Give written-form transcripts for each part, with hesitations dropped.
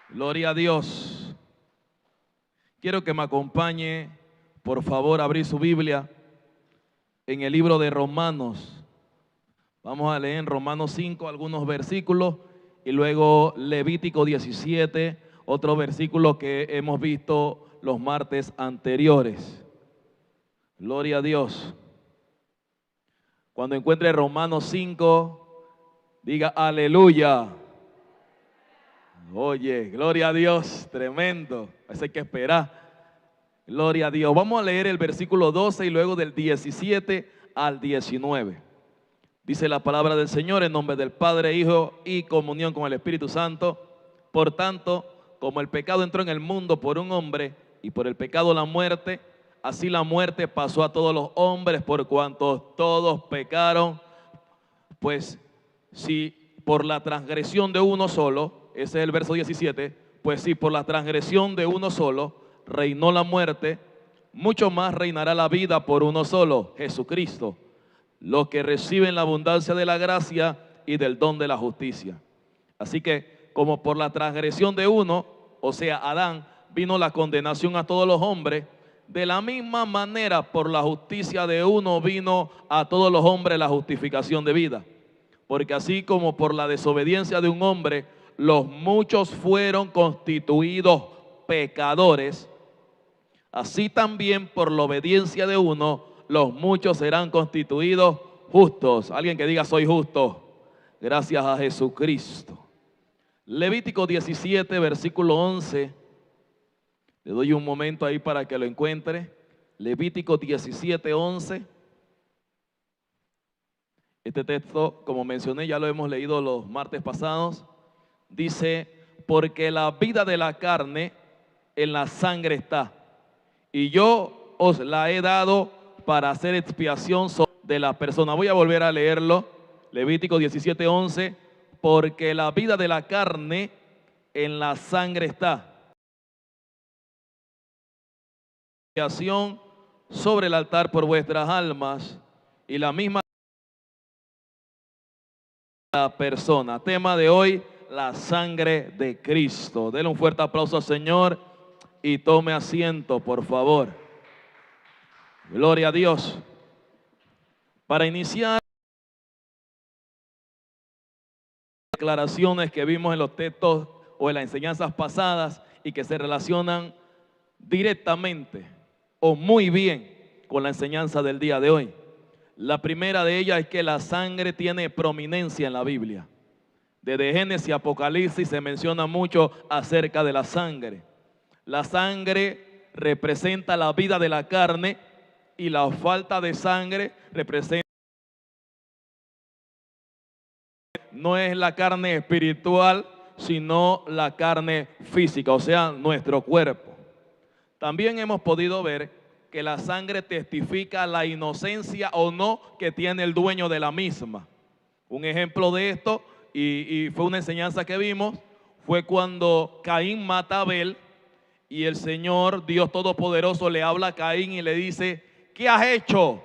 Gloria a Dios. Quiero que me acompañe, por favor, a abrir su Biblia en el libro de Romanos. Vamos a leer en Romanos 5 algunos versículos y luego Levítico 17, otro versículo que hemos visto los martes anteriores. Gloria a Dios. Cuando encuentre Romanos 5, diga aleluya. Oye, gloria a Dios, tremendo. Eso hay que esperar. Gloria a Dios. Vamos a leer el versículo 12 y luego del 17 al 19. Dice la palabra del Señor en nombre del Padre, Hijo y comunión con el Espíritu Santo. Por tanto, como el pecado entró en el mundo por un hombre y por el pecado la muerte, así la muerte pasó a todos los hombres por cuanto todos pecaron. Pues si por la transgresión de uno solo, ese es el verso 17, pues si por la transgresión de uno solo reinó la muerte, mucho más reinará la vida por uno solo, Jesucristo, los que reciben la abundancia de la gracia y del don de la justicia. Así que como por la transgresión de uno, o sea Adán, vino la condenación a todos los hombres, de la misma manera por la justicia de uno vino a todos los hombres la justificación de vida. Porque así como por la desobediencia de un hombre los muchos fueron constituidos pecadores, así también por la obediencia de uno los muchos serán constituidos justos. Alguien que diga soy justo, gracias a Jesucristo. Levítico 17, versículo 11. Le doy un momento ahí para que lo encuentre. Levítico 17, 11. Este texto, como mencioné, ya lo hemos leído los martes pasados. Dice, porque la vida de la carne en la sangre está, y yo os la he dado para hacer expiación de la persona. Voy a volver a leerlo. Levítico 17, 11. Porque la vida de la carne en la sangre está. Expiación sobre el altar por vuestras almas, y la misma persona. Tema de hoy, la sangre de Cristo. Denle un fuerte aplauso al Señor y tome asiento, por favor. Gloria a Dios. Para iniciar, declaraciones que vimos en los textos o en las enseñanzas pasadas y que se relacionan directamente o muy bien con la enseñanza del día de hoy. La primera de ellas es que la sangre tiene prominencia en la Biblia. Desde Génesis y Apocalipsis se menciona mucho acerca de la sangre. La sangre representa la vida de la carne y la falta de sangre representa, no es la carne espiritual, sino la carne física, o sea, nuestro cuerpo. También hemos podido ver que la sangre testifica la inocencia o no que tiene el dueño de la misma. Un ejemplo de esto, y fue una enseñanza que vimos, fue cuando Caín mata a Abel y el Señor, Dios Todopoderoso, le habla a Caín y le dice, ¿qué has hecho?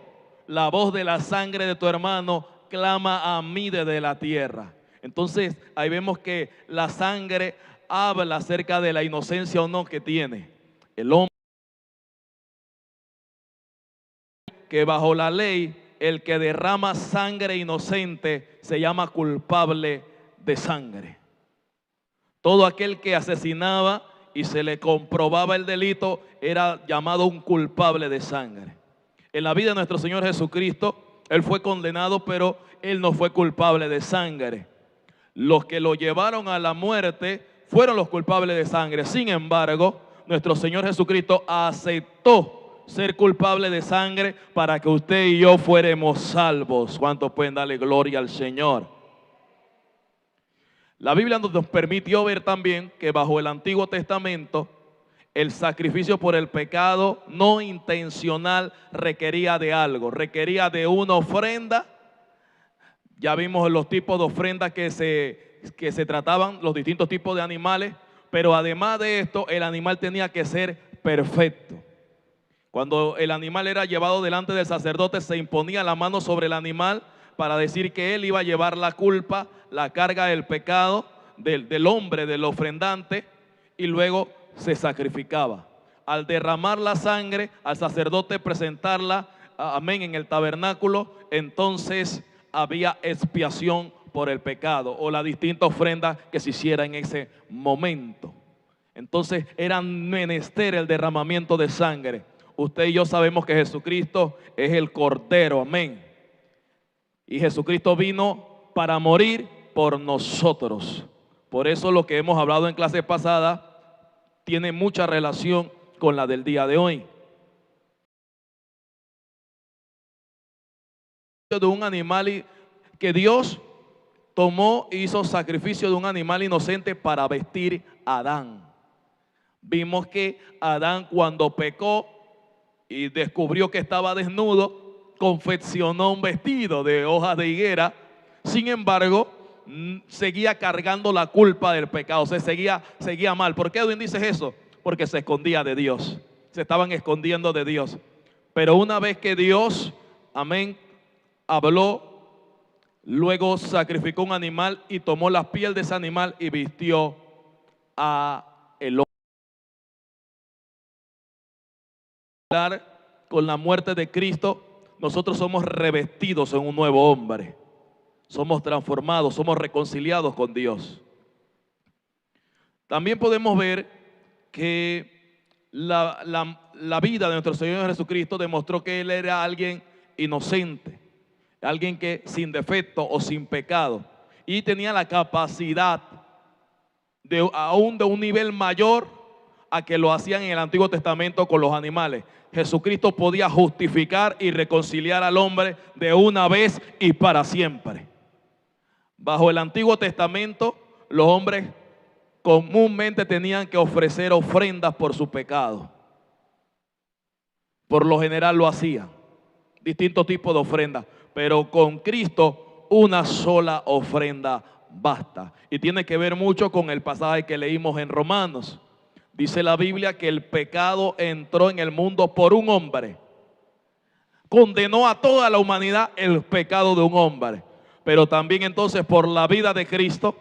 La voz de la sangre de tu hermano clama a mí desde la tierra. Entonces ahí vemos que la sangre habla acerca de la inocencia o no que tiene el hombre, que bajo la ley el que derrama sangre inocente se llama culpable de sangre. Todo aquel que asesinaba y se le comprobaba el delito era llamado un culpable de sangre. En la vida de nuestro Señor Jesucristo, Él fue condenado, pero Él no fue culpable de sangre. Los que lo llevaron a la muerte fueron los culpables de sangre. Sin embargo, nuestro Señor Jesucristo aceptó ser culpable de sangre para que usted y yo fuéramos salvos. ¿Cuántos pueden darle gloria al Señor? La Biblia nos permitió ver también que bajo el Antiguo Testamento el sacrificio por el pecado no intencional requería de algo, requería de una ofrenda. Ya vimos los tipos de ofrendas que se trataban, los distintos tipos de animales, pero además de esto el animal tenía que ser perfecto. Cuando el animal era llevado delante del sacerdote, se imponía la mano sobre el animal para decir que él iba a llevar la culpa, la carga del pecado del hombre, del ofrendante. y luego se sacrificaba. Al derramar la sangre, al sacerdote presentarla, amén, en el tabernáculo, entonces había expiación por el pecado o la distinta ofrenda que se hiciera en ese momento. Entonces era menester el derramamiento de sangre. Usted y yo sabemos que Jesucristo es el Cordero, amén. Y Jesucristo vino para morir por nosotros. Por eso lo que hemos hablado en clase pasada tiene mucha relación con la del día de hoy. De un animal que Dios tomó e hizo sacrificio de un animal inocente para vestir a Adán. Vimos que Adán, cuando pecó y descubrió que estaba desnudo, confeccionó un vestido de hojas de higuera. Sin embargo, seguía cargando la culpa del pecado, seguía mal. ¿Por qué Edwin dice eso? Porque se escondía de Dios, se estaban escondiendo de Dios. Pero una vez que Dios, amén, habló, luego sacrificó un animal y tomó la piel de ese animal y vistió a el hombre. Con la muerte de Cristo, nosotros somos revestidos en un nuevo hombre. Somos transformados, somos reconciliados con Dios. También podemos ver que la vida de nuestro Señor Jesucristo demostró que Él era alguien inocente, alguien que sin defecto o sin pecado, y tenía la capacidad aún de un nivel mayor a que lo hacían en el Antiguo Testamento con los animales. Jesucristo podía justificar y reconciliar al hombre de una vez y para siempre. Bajo el Antiguo Testamento, los hombres comúnmente tenían que ofrecer ofrendas por su pecado. Por lo general lo hacían, distintos tipos de ofrendas, pero con Cristo una sola ofrenda basta. Y tiene que ver mucho con el pasaje que leímos en Romanos. Dice la Biblia que el pecado entró en el mundo por un hombre. Condenó a toda la humanidad el pecado de un hombre. Pero también entonces por la vida de Cristo,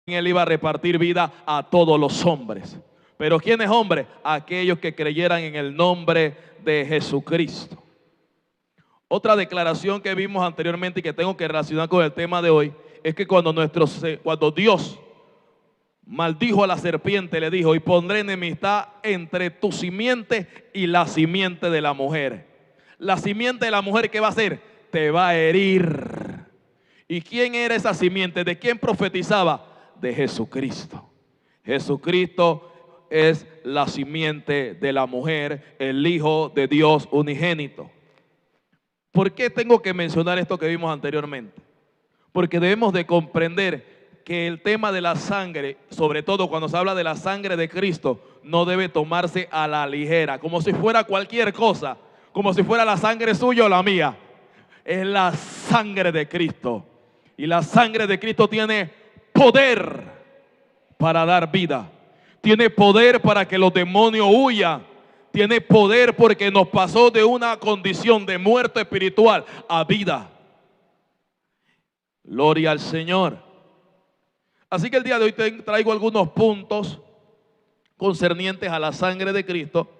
Él iba a repartir vida a todos los hombres. Pero ¿quién es hombre? Aquellos que creyeran en el nombre de Jesucristo. Otra declaración que vimos anteriormente y que tengo que relacionar con el tema de hoy es que cuando Dios maldijo a la serpiente, le dijo: y pondré enemistad entre tu simiente y la simiente de la mujer. La simiente de la mujer, ¿qué va a hacer? Te va a herir. ¿Y quién era esa simiente? ¿De quién profetizaba? De Jesucristo. Jesucristo es la simiente de la mujer, el Hijo de Dios unigénito. ¿Por qué tengo que mencionar esto que vimos anteriormente? Porque debemos de comprender que el tema de la sangre, sobre todo cuando se habla de la sangre de Cristo, no debe tomarse a la ligera, como si fuera cualquier cosa, como si fuera la sangre suya o la mía. Es la sangre de Cristo. Y la sangre de Cristo tiene poder para dar vida. Tiene poder para que los demonios huyan. Tiene poder porque nos pasó de una condición de muerte espiritual a vida. Gloria al Señor. Así que el día de hoy traigo algunos puntos concernientes a la sangre de Cristo.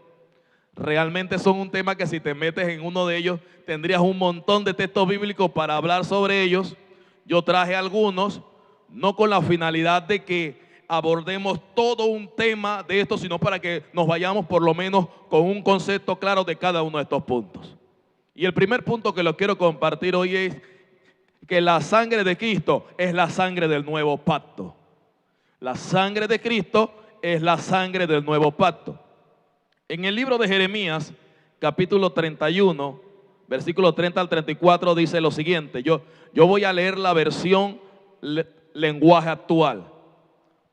Realmente son un tema que si te metes en uno de ellos tendrías un montón de textos bíblicos para hablar sobre ellos. Yo traje algunos, no con la finalidad de que abordemos todo un tema de esto, sino para que nos vayamos por lo menos con un concepto claro de cada uno de estos puntos. Y el primer punto que lo quiero compartir hoy es que la sangre de Cristo es la sangre del nuevo pacto. La sangre de Cristo es la sangre del nuevo pacto. En el libro de Jeremías, capítulo 31, versículo 30 al 34, dice lo siguiente. Yo voy a leer la versión lenguaje actual,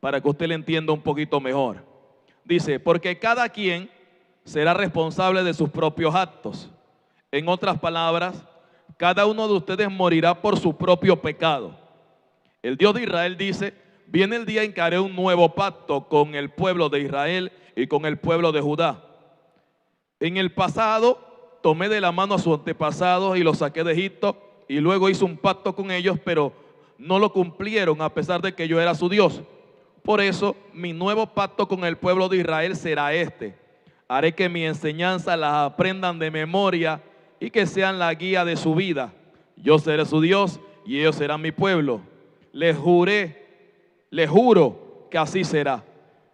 para que usted le entienda un poquito mejor. Dice: porque cada quien será responsable de sus propios actos. En otras palabras, cada uno de ustedes morirá por su propio pecado. El Dios de Israel dice: viene el día en que haré un nuevo pacto con el pueblo de Israel y con el pueblo de Judá. En el pasado tomé de la mano a sus antepasados y los saqué de Egipto, y luego hice un pacto con ellos, pero no lo cumplieron a pesar de que yo era su Dios. Por eso mi nuevo pacto con el pueblo de Israel será este: haré que mi enseñanza las aprendan de memoria y que sean la guía de su vida. Yo seré su Dios y ellos serán mi pueblo. Les juro que así será.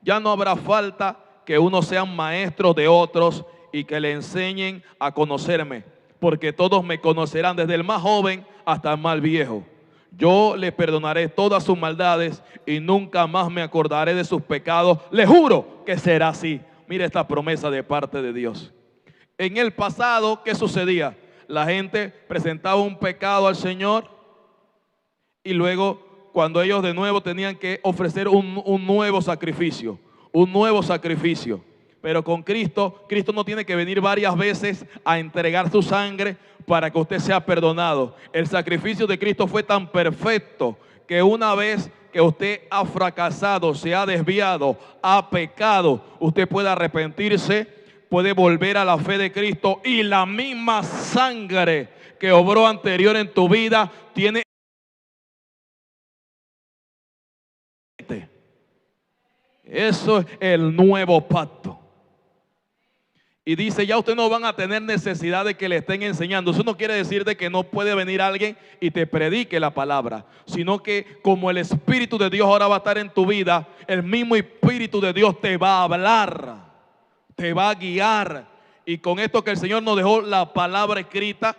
Ya no habrá falta que unos sean maestros de otros y que le enseñen a conocerme, porque todos me conocerán desde el más joven hasta el más viejo. Yo les perdonaré todas sus maldades y nunca más me acordaré de sus pecados. Les juro que será así. Mira esta promesa de parte de Dios. En el pasado, ¿qué sucedía? La gente presentaba un pecado al Señor y luego, cuando ellos de nuevo tenían que ofrecer un nuevo sacrificio, Pero con Cristo, Cristo no tiene que venir varias veces a entregar su sangre para que usted sea perdonado. El sacrificio de Cristo fue tan perfecto que una vez que usted ha fracasado, se ha desviado, ha pecado, usted puede arrepentirse, puede volver a la fe de Cristo y la misma sangre que obró anterior en tu vida tiene. Eso es el nuevo pacto. Y dice, ya ustedes no van a tener necesidad de que le estén enseñando. Eso no quiere decir de que no puede venir alguien y te predique la palabra, sino que como el Espíritu de Dios ahora va a estar en tu vida, el mismo Espíritu de Dios te va a hablar, te va a guiar. Y con esto que el Señor nos dejó la palabra escrita,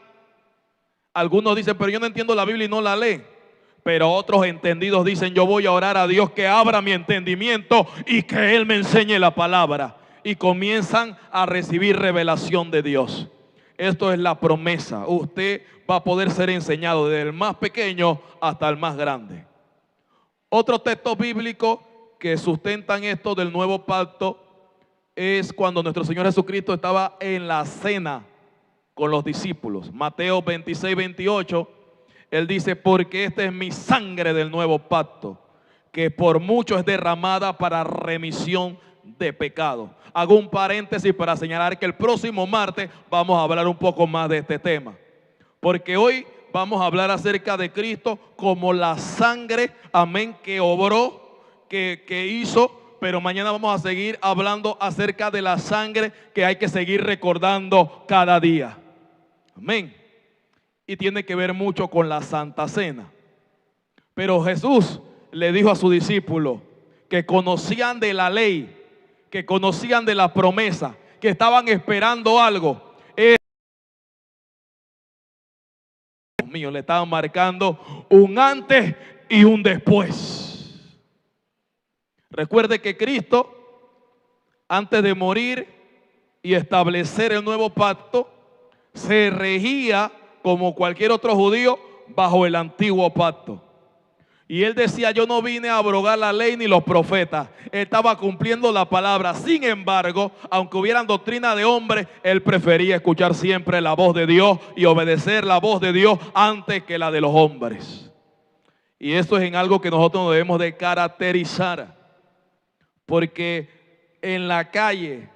algunos dicen, pero yo no entiendo la Biblia y no la leen. Pero otros entendidos dicen, yo voy a orar a Dios que abra mi entendimiento y que Él me enseñe la palabra. Y comienzan a recibir revelación de Dios. Esto es la promesa. Usted va a poder ser enseñado desde el más pequeño hasta el más grande. Otro texto bíblico que sustentan esto del nuevo pacto es cuando nuestro Señor Jesucristo estaba en la cena con los discípulos. Mateo 26, 28. Él dice, porque esta es mi sangre del nuevo pacto, que por mucho es derramada para remisión de pecado. Hago un paréntesis para señalar que el próximo martes vamos a hablar un poco más de este tema, porque hoy vamos a hablar acerca de Cristo como la sangre, amén, que obró, que hizo, pero mañana vamos a seguir hablando acerca de la sangre que hay que seguir recordando cada día, amén. Y tiene que ver mucho con la Santa Cena. Pero Jesús le dijo a sus discípulos que conocían de la ley, que conocían de la promesa, que estaban esperando algo. Dios mío, le estaban marcando un antes y un después. Recuerde que Cristo, antes de morir y establecer el nuevo pacto, se regía como cualquier otro judío bajo el antiguo pacto. Y él decía, yo no vine a abrogar la ley ni los profetas. Él estaba cumpliendo la palabra. Sin embargo, aunque hubieran doctrina de hombres, él prefería escuchar siempre la voz de Dios y obedecer la voz de Dios antes que la de los hombres. Y esto es en algo que nosotros nos debemos de caracterizar. Porque en la calle,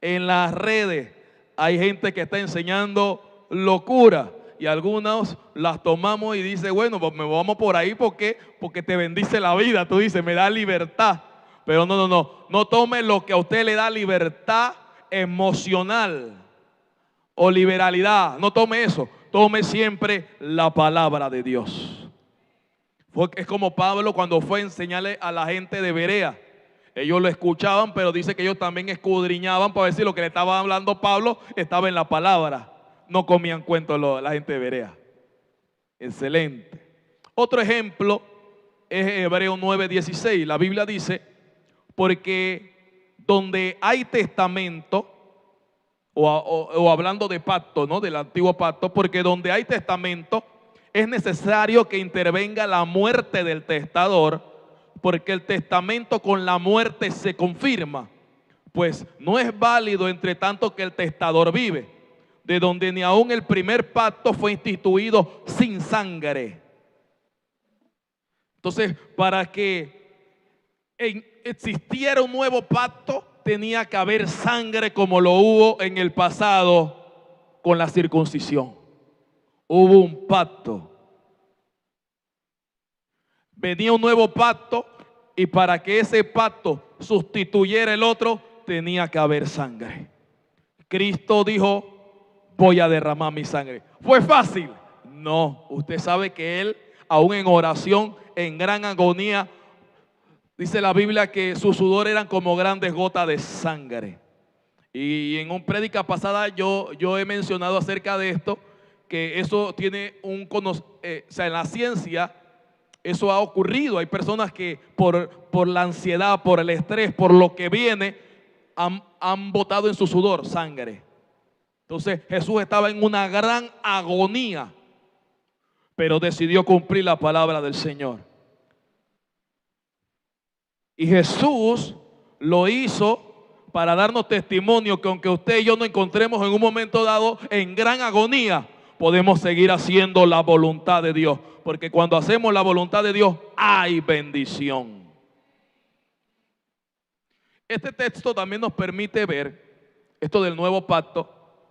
en las redes, hay gente que está enseñando locura. Y algunos las tomamos y dice, bueno, pues me vamos por ahí porque te bendice la vida. Tú dices, me da libertad. Pero no tome lo que a usted le da libertad emocional o liberalidad. No tome eso. Tome siempre la palabra de Dios. Es como Pablo cuando fue a enseñarle a la gente de Berea. Ellos lo escuchaban, pero dice que ellos también escudriñaban para ver si lo que le estaba hablando Pablo estaba en la palabra. No comían cuentos la gente de Berea. Excelente. Otro ejemplo es Hebreos 9:16. La Biblia dice, porque donde hay testamento, o hablando de pacto, ¿no? Del antiguo pacto, porque donde hay testamento es necesario que intervenga la muerte del testador, porque el testamento con la muerte se confirma, pues no es válido entre tanto que el testador vive, de donde ni aún el primer pacto fue instituido sin sangre. Entonces, para que existiera un nuevo pacto, tenía que haber sangre como lo hubo en el pasado con la circuncisión. Hubo un pacto. venía un nuevo pacto y para que ese pacto sustituyera el otro tenía que haber sangre. Cristo dijo, voy a derramar mi sangre. ¿Fue fácil? No, usted sabe que Él, aún en oración, en gran agonía, dice la Biblia que su sudor eran como grandes gotas de sangre. Y en una prédica pasada yo he mencionado acerca de esto, que eso tiene o sea, en la ciencia eso ha ocurrido. Hay personas que por la ansiedad, por el estrés, por lo que viene, han botado en su sudor sangre. Entonces Jesús estaba en una gran agonía, pero decidió cumplir la palabra del Señor. Y Jesús lo hizo para darnos testimonio que aunque usted y yo nos encontremos en un momento dado en gran agonía, podemos seguir haciendo la voluntad de Dios. Porque cuando hacemos la voluntad de Dios, hay bendición. Este texto también nos permite ver esto del nuevo pacto,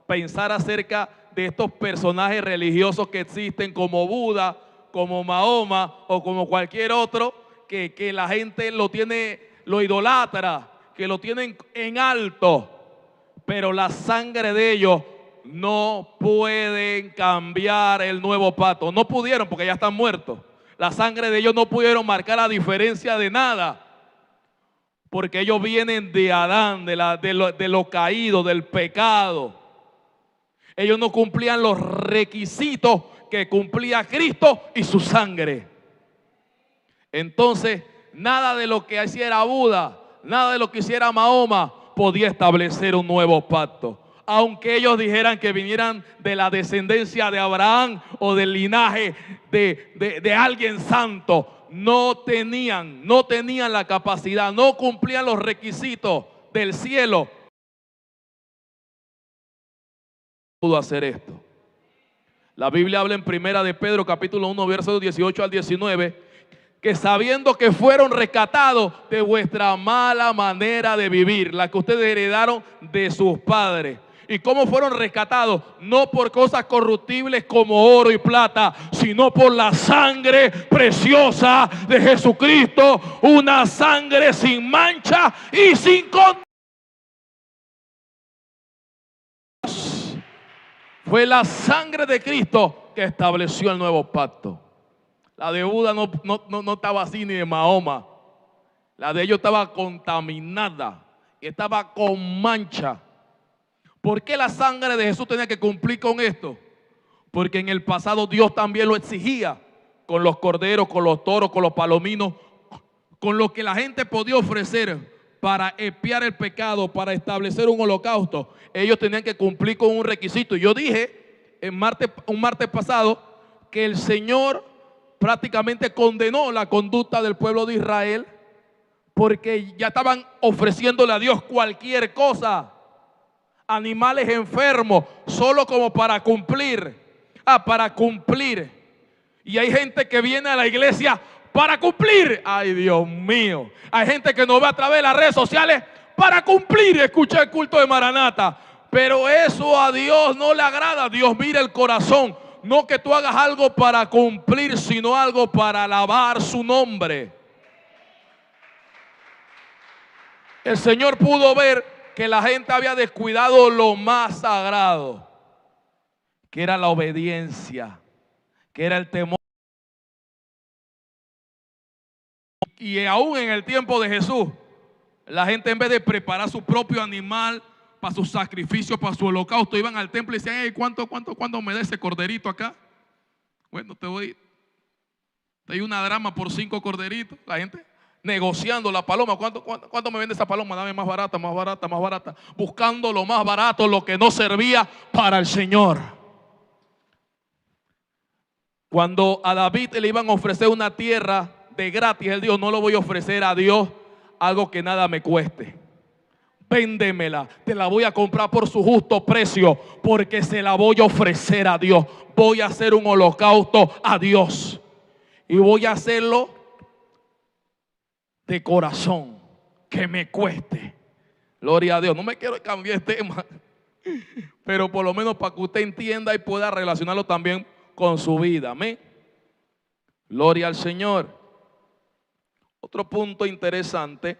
pensar acerca de estos personajes religiosos que existen como Buda, como Mahoma o como cualquier otro, que la gente lo idolatra, que lo tienen en alto, pero la sangre de ellos no pueden cambiar el nuevo pacto. No pudieron porque ya están muertos. La sangre de ellos no pudieron marcar la diferencia de nada, porque ellos vienen de Adán, de lo caído, del pecado. Ellos no cumplían los requisitos que cumplía Cristo y su sangre. Entonces, nada de lo que hiciera Buda, nada de lo que hiciera Mahoma podía establecer un nuevo pacto. Aunque ellos dijeran que vinieran de la descendencia de Abraham o del linaje de alguien santo, no tenían la capacidad, no cumplían los requisitos del cielo. Pudo hacer esto. La Biblia habla en Primera de Pedro, capítulo 1, versos 18 al 19, que sabiendo que fueron rescatados de vuestra mala manera de vivir, la que ustedes heredaron de sus padres. ¿Y cómo fueron rescatados? No por cosas corruptibles como oro y plata, sino por la sangre preciosa de Jesucristo, una sangre sin mancha y sin contaminación. Fue la sangre de Cristo que estableció el nuevo pacto. La de Buda no estaba así, ni de Mahoma. La de ellos estaba contaminada, estaba con mancha. ¿Por qué la sangre de Jesús tenía que cumplir con esto? Porque en el pasado Dios también lo exigía con los corderos, con los toros, con los palominos, con lo que la gente podía ofrecer para expiar el pecado, para establecer un holocausto. Ellos tenían que cumplir con un requisito. Yo dije un martes pasado que el Señor prácticamente condenó la conducta del pueblo de Israel porque ya estaban ofreciéndole a Dios cualquier cosa. Animales enfermos, solo como para cumplir. Para cumplir. Y hay gente que viene a la iglesia para cumplir. Ay, Dios mío. Hay gente que nos ve a través de las redes sociales para cumplir. Escucha el culto de Maranata. Pero eso a Dios no le agrada. Dios mira el corazón. No que tú hagas algo para cumplir, sino algo para alabar su nombre. El Señor pudo ver que la gente había descuidado lo más sagrado, que era la obediencia, que era el temor. Y aún en el tiempo de Jesús, la gente en vez de preparar su propio animal para su sacrificio, para su holocausto, iban al templo y decían, hey, ¿cuánto me da ese corderito acá? Bueno, te doy una drama por 5 corderitos. La gente negociando la paloma. ¿Cuánto me vende esa paloma? Dame más barata, más barata, más barata. Buscando lo más barato, lo que no servía para el Señor. Cuando a David le iban a ofrecer una tierra de gratis, él dijo, no lo voy a ofrecer a Dios algo que nada me cueste. Véndemela, te la voy a comprar por su justo precio, porque se la voy a ofrecer a Dios. Voy a hacer un holocausto a Dios. Y voy a hacerlo de corazón, que me cueste. Gloria a Dios. No me quiero cambiar el tema, pero por lo menos para que usted entienda y pueda relacionarlo también con su vida. Amén. Gloria al Señor. Otro punto interesante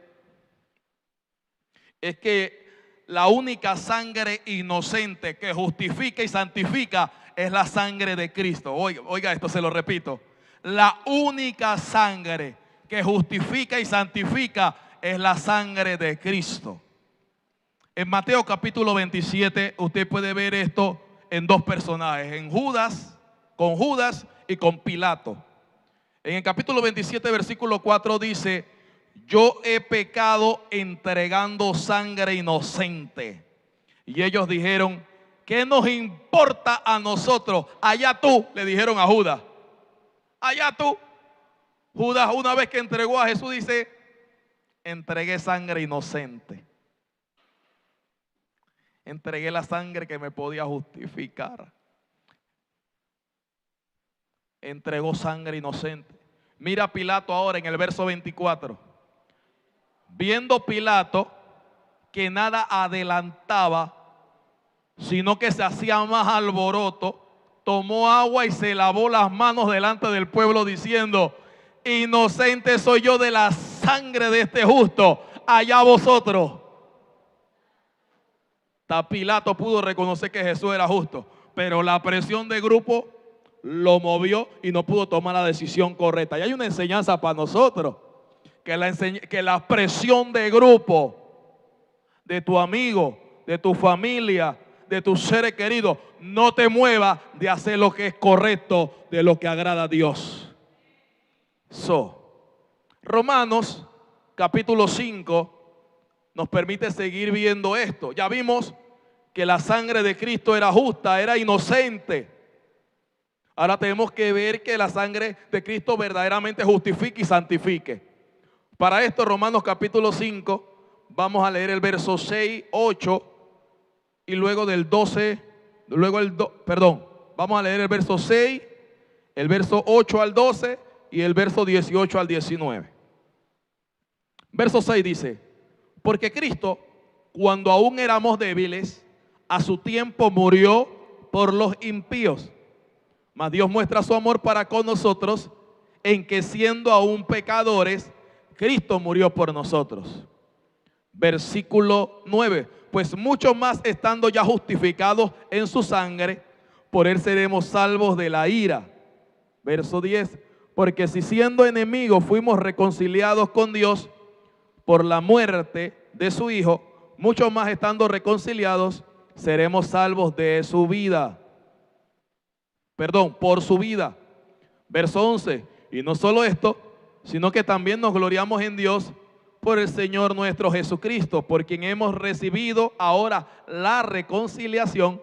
es que la única sangre inocente que justifica y santifica es la sangre de Cristo. Oiga esto, se lo repito. La única sangre que justifica y santifica es la sangre de Cristo. En Mateo capítulo 27 usted puede ver esto en dos personajes, en Judas, con Judas y con Pilato. En el capítulo 27 versículo 4 dice: yo he pecado entregando sangre inocente. Y ellos dijeron: ¿qué nos importa a nosotros? Allá tú, le dijeron a Judas. Allá tú. Judas, una vez que entregó a Jesús, dice: entregué sangre inocente. Entregué la sangre que me podía justificar. Entregó sangre inocente. Mira a Pilato ahora en el verso 24. Viendo Pilato que nada adelantaba, sino que se hacía más alboroto, tomó agua y se lavó las manos delante del pueblo diciendo: inocente soy yo de la sangre de este justo, allá vosotros. Pilato pudo reconocer que Jesús era justo, pero la presión de grupo lo movió y no pudo tomar la decisión correcta. Y hay una enseñanza para nosotros, que la presión de grupo, de tu amigo, de tu familia, de tus seres queridos, no te mueva de hacer lo que es correcto, de lo que agrada a Dios. Romanos capítulo 5 nos permite seguir viendo esto. Ya vimos que la sangre de Cristo era justa, era inocente. Ahora tenemos que ver que la sangre de Cristo verdaderamente justifique y santifique. Para esto, Romanos capítulo 5, vamos a leer el verso 6, 8 y luego del 12, vamos a leer el verso 6, el verso 8 al 12 y el verso 18 al 19. Verso 6 dice: porque Cristo, cuando aún éramos débiles, a su tiempo murió por los impíos. Mas Dios muestra su amor para con nosotros, en que siendo aún pecadores, Cristo murió por nosotros. Versículo 9. Pues mucho más estando ya justificados en su sangre, por él seremos salvos de la ira. Verso 10. Porque si siendo enemigos fuimos reconciliados con Dios por la muerte de su Hijo, mucho más estando reconciliados, seremos salvos de su vida. Por su vida. Verso 11. Y no solo esto, sino que también nos gloriamos en Dios por el Señor nuestro Jesucristo, por quien hemos recibido ahora la reconciliación.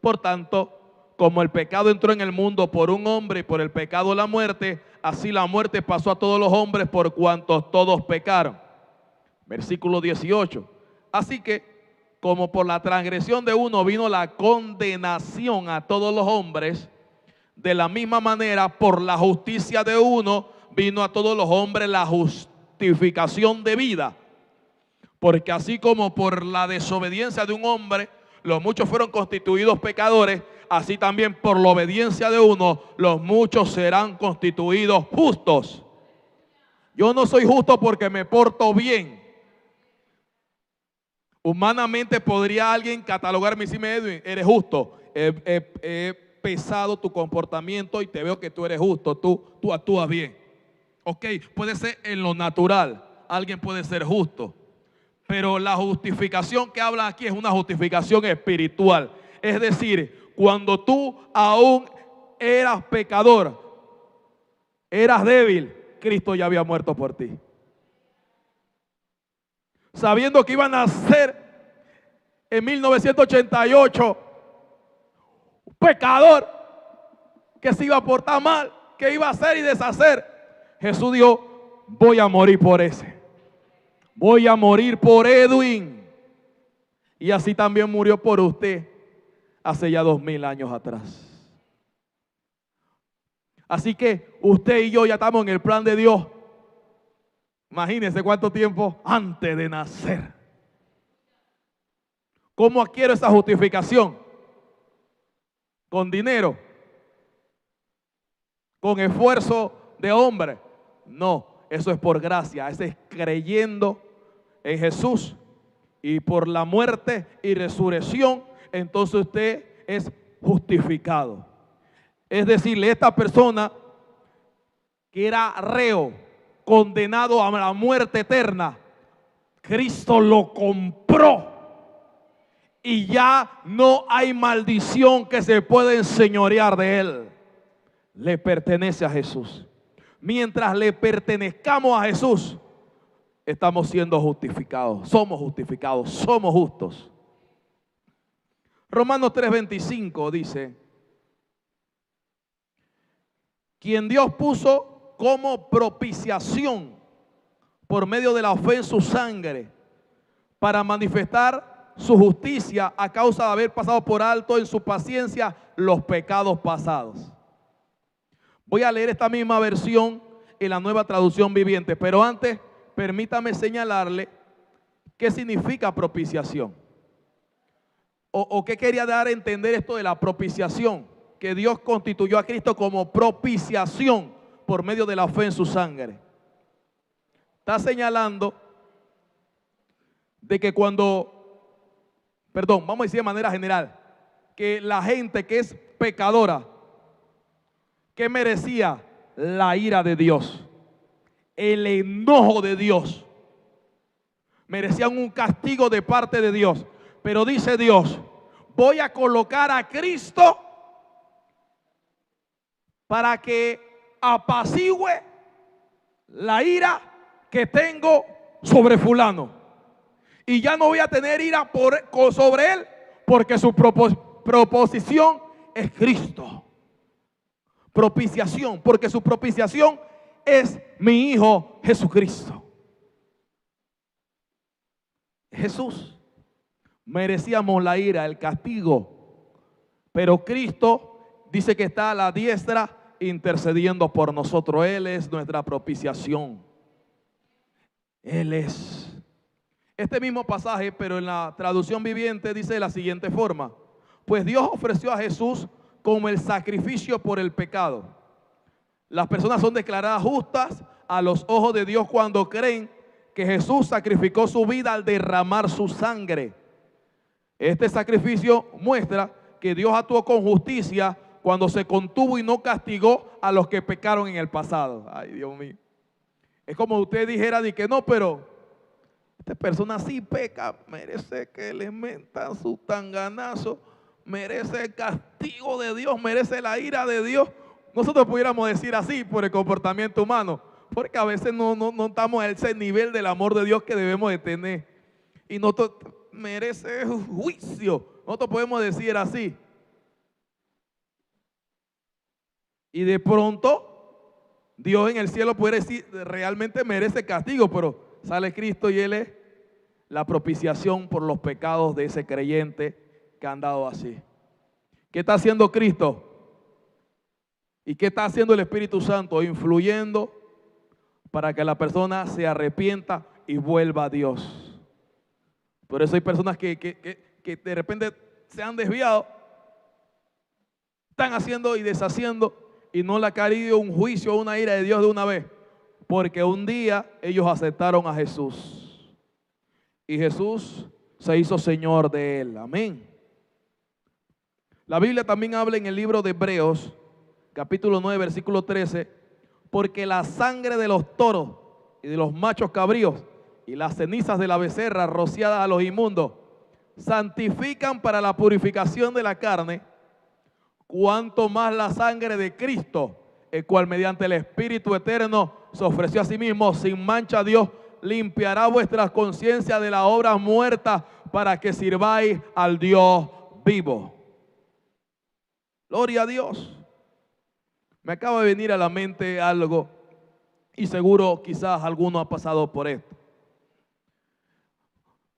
Por tanto, como el pecado entró en el mundo por un hombre y por el pecado la muerte, así la muerte pasó a todos los hombres por cuantos todos pecaron. Versículo 18. Así que, como por la transgresión de uno vino la condenación a todos los hombres, de la misma manera por la justicia de uno vino a todos los hombres la justificación de vida. Porque así como por la desobediencia de un hombre los muchos fueron constituidos pecadores, así también por la obediencia de uno los muchos serán constituidos justos. Yo no soy justo porque me porto bien. Humanamente podría alguien catalogarme y decirme: Edwin, eres justo, he pesado tu comportamiento y te veo que tú eres justo, tú actúas bien. Ok, puede ser en lo natural, alguien puede ser justo, pero la justificación que habla aquí es una justificación espiritual. Es decir, cuando tú aún eras pecador, eras débil, Cristo ya había muerto por ti. Sabiendo que iba a nacer en 1988 un pecador que se iba a portar mal, que iba a hacer y deshacer, Jesús dijo: voy a morir por ese, voy a morir por Edwin. Y así también murió por usted hace ya 2000 años atrás. Así que usted y yo ya estamos en el plan de Dios. Imagínense cuánto tiempo antes de nacer. ¿Cómo adquiero esa justificación? ¿Con dinero? ¿Con esfuerzo de hombre? No, eso es por gracia, eso es creyendo en Jesús y por la muerte y resurrección, entonces usted es justificado. Es decirle, esta persona que era reo, condenado a la muerte eterna, Cristo lo compró y ya no hay maldición que se pueda enseñorear de él. Le pertenece a Jesús. Mientras le pertenezcamos a Jesús, estamos siendo justificados, somos justos. Romanos 3:25 dice, quien Dios puso como propiciación por medio de la fe en su sangre, para manifestar su justicia a causa de haber pasado por alto en su paciencia los pecados pasados. Voy a leer esta misma versión en la Nueva Traducción Viviente, pero antes permítame señalarle qué significa propiciación. O qué quería dar a entender esto de la propiciación, que Dios constituyó a Cristo como propiciación por medio de la fe en su sangre. Está señalando de que vamos a decir de manera general, que la gente que es pecadora, que merecía la ira de Dios, el enojo de Dios, merecían un castigo de parte de Dios. Pero dice Dios, voy a colocar a Cristo para que apacigüe la ira que tengo sobre fulano. Y ya no voy a tener ira sobre él, porque su proposición es Cristo. Propiciación, porque su propiciación es mi Hijo Jesucristo. Jesús. Merecíamos la ira, el castigo, pero Cristo dice que está a la diestra intercediendo por nosotros. Él es nuestra propiciación. Él es. Este mismo pasaje, pero en la traducción viviente, dice de la siguiente forma: pues Dios ofreció a Jesús como el sacrificio por el pecado. Las personas son declaradas justas a los ojos de Dios cuando creen que Jesús sacrificó su vida al derramar su sangre. Este sacrificio muestra que Dios actuó con justicia cuando se contuvo y no castigó a los que pecaron en el pasado. Ay, Dios mío. Es como usted dijera de que no, pero esta persona sí peca, merece que le metan su tanganazo, merece el castigo de Dios, merece la ira de Dios. Nosotros pudiéramos decir así por el comportamiento humano, porque a veces no estamos a ese nivel del amor de Dios que debemos de tener. Y nosotros merece juicio. Nosotros podemos decir así. Y de pronto Dios en el cielo puede decir, realmente merece castigo, pero sale Cristo y Él es la propiciación por los pecados de ese creyente que ha andado así. ¿Qué está haciendo Cristo? ¿Y qué está haciendo el Espíritu Santo? Influyendo para que la persona se arrepienta y vuelva a Dios. Por eso hay personas que de repente se han desviado, están haciendo y deshaciendo y no le ha caído un juicio o una ira de Dios de una vez, porque un día ellos aceptaron a Jesús y Jesús se hizo Señor de él. Amén. La Biblia también habla en el libro de Hebreos, capítulo 9, versículo 13, porque la sangre de los toros y de los machos cabríos y las cenizas de la becerra rociadas a los inmundos santifican para la purificación de la carne, cuanto más la sangre de Cristo, el cual mediante el Espíritu eterno se ofreció a sí mismo sin mancha a Dios, limpiará vuestras conciencias de las obras muertas para que sirváis al Dios vivo. Gloria a Dios. Me acaba de venir a la mente algo y seguro quizás alguno ha pasado por esto.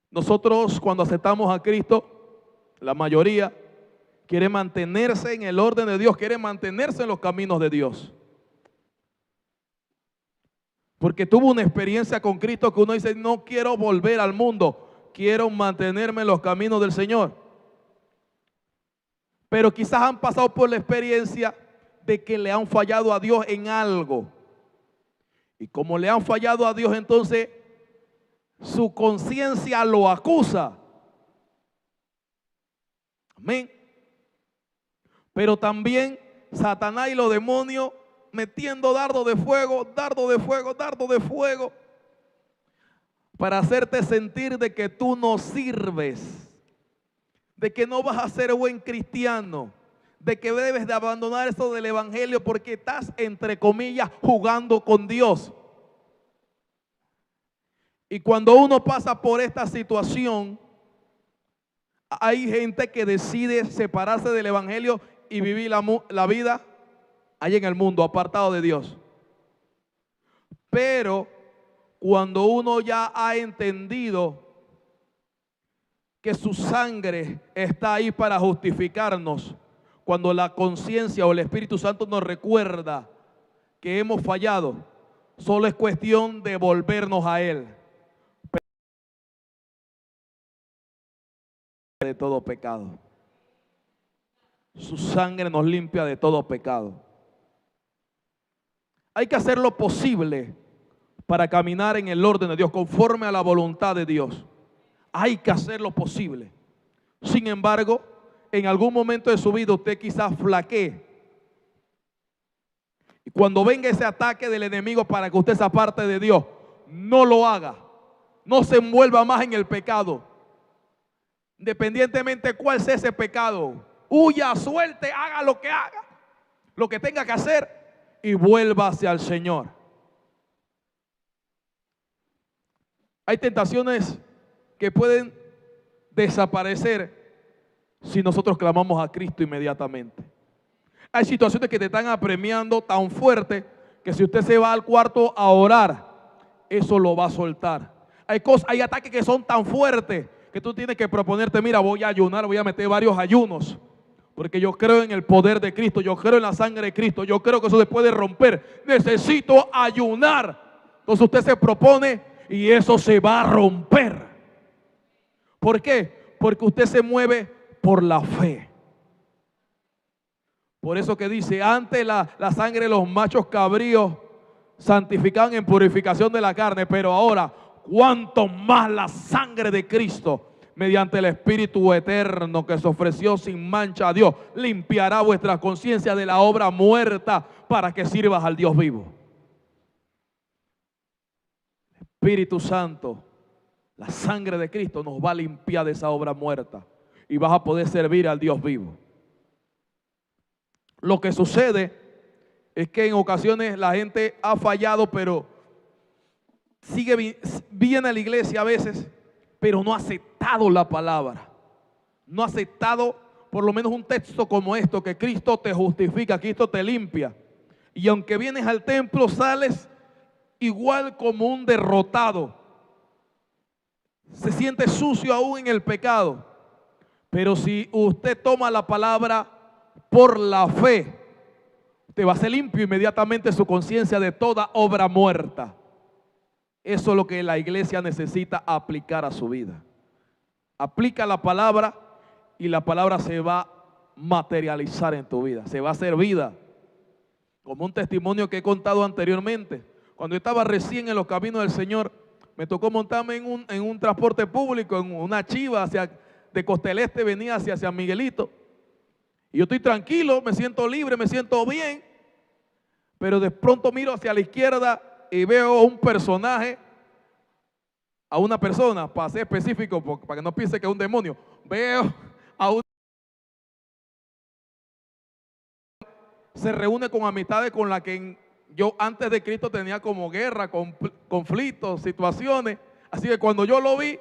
Nosotros cuando aceptamos a Cristo, la mayoría quiere mantenerse en el orden de Dios, quiere mantenerse en los caminos de Dios. Porque tuvo una experiencia con Cristo que uno dice, no quiero volver al mundo, quiero mantenerme en los caminos del Señor. Pero quizás han pasado por la experiencia de que le han fallado a Dios en algo. Y como le han fallado a Dios, entonces su conciencia lo acusa. Amén. Pero también Satanás y los demonios metiendo dardo de fuego, dardo de fuego, dardo de fuego, para hacerte sentir de que tú no sirves, de que no vas a ser buen cristiano, de que debes de abandonar eso del evangelio porque estás, entre comillas, jugando con Dios. Y cuando uno pasa por esta situación, hay gente que decide separarse del evangelio y vivir la vida ahí en el mundo, apartado de Dios. Pero cuando uno ya ha entendido que su sangre está ahí para justificarnos, cuando la conciencia o el Espíritu Santo nos recuerda que hemos fallado, solo es cuestión de volvernos a Él. De todo pecado. Su sangre nos limpia de todo pecado. Hay que hacer lo posible para caminar en el orden de Dios, conforme a la voluntad de Dios. Hay que hacer lo posible. Sin embargo, en algún momento de su vida usted quizás flaquee. Y cuando venga ese ataque del enemigo para que usted se aparte de Dios, no lo haga. No se envuelva más en el pecado. Independientemente de cuál sea ese pecado, huya, suelte, haga, lo que tenga que hacer y vuelva hacia el Señor. Hay tentaciones que pueden desaparecer si nosotros clamamos a Cristo inmediatamente. Hay situaciones que te están apremiando tan fuerte que si usted se va al cuarto a orar, eso lo va a soltar. Hay ataques que son tan fuertes que tú tienes que proponerte, mira, voy a ayunar, voy a meter varios ayunos, porque yo creo en el poder de Cristo, yo creo en la sangre de Cristo, yo creo que eso se puede romper, necesito ayunar. Entonces usted se propone y eso se va a romper. ¿Por qué? Porque usted se mueve por la fe. Por eso que dice, antes la sangre de los machos cabríos santificaban en purificación de la carne, pero ahora cuanto más la sangre de Cristo, mediante el Espíritu eterno que se ofreció sin mancha a Dios, limpiará vuestra conciencia de la obra muerta para que sirvas al Dios vivo. Espíritu Santo, la sangre de Cristo nos va a limpiar de esa obra muerta y vas a poder servir al Dios vivo. Lo que sucede es que en ocasiones la gente ha fallado, pero viene a la iglesia a veces, pero no ha aceptado la palabra. No ha aceptado por lo menos un texto como esto, que Cristo te justifica, Cristo te limpia. Y aunque vienes al templo, sales igual como un derrotado. Se siente sucio aún en el pecado. Pero si usted toma la palabra por la fe, te va a ser limpio inmediatamente su conciencia de toda obra muerta. Eso es lo que la iglesia necesita aplicar a su vida. Aplica la palabra y la palabra se va a materializar en tu vida, se va a hacer vida. Como un testimonio que he contado anteriormente. Cuando yo estaba recién en los caminos del Señor, me tocó montarme en un transporte público, en una chiva de Costa del Este, venía hacia San Miguelito. Y yo estoy tranquilo, me siento libre, me siento bien. Pero de pronto miro hacia la izquierda y veo un personaje, a una persona, para ser específico, para que no piense que es un demonio. Veo a un... Se reúne con amistades con las que yo antes de Cristo tenía como guerra, conflictos, situaciones. Así que cuando yo lo vi,